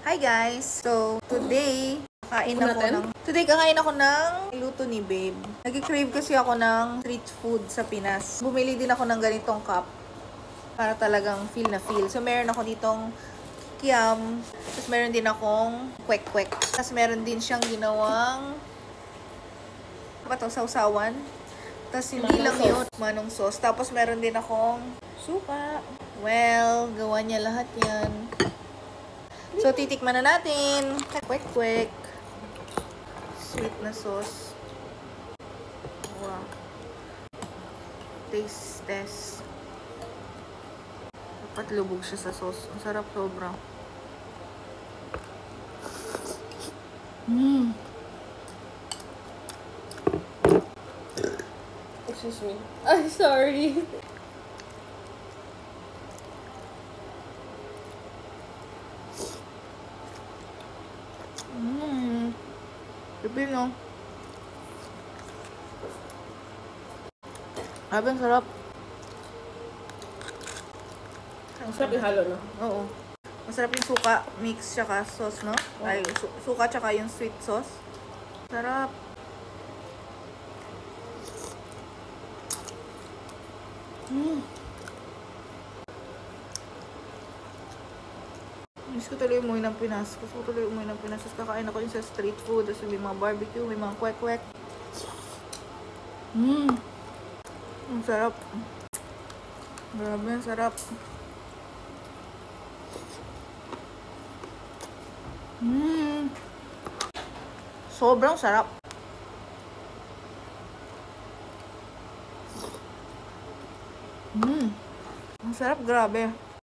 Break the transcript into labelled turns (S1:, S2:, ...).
S1: Hi guys! So, today, kakain ako ng luto ni Babe. Nag-crave kasi ako ng street food sa Pinas. Bumili din ako ng ganitong cup para talagang feel na feel. So, meron ako ditong kiam. Tapos, meron din akong kwek-kwek. Tapos, meron din siyang ginawang sausawan. Tapos, hindi lang yun, manong sauce. Tapos, meron din akong suka. Well, gawa niya lahat yan. So, titikman na natin. Kwek-kwek. Sweet na sauce. Wow. Taste test. Dapat lubog siya sa sauce. Ang sarap sobra.
S2: Excuse me. I'm sorry.
S1: Pipino. Sabi, ang sarap.
S2: Ang sarap ihalo, no?
S1: Oo. Masarap yung suka mix tsaka sauce, no?
S2: Oh.
S1: Ay, suka tsaka yung sweet sauce. Sarap. Miss ko tuloy umuwi ng Pinas. Gusto ko tuloy umuwi ng Pinas. Tapos kakain ako yung sa street food. Tapos may mga barbecue, may mga kwek-kwek. Ang sarap. Grabe, ang sarap. Sobrang sarap. Ang sarap, grabe.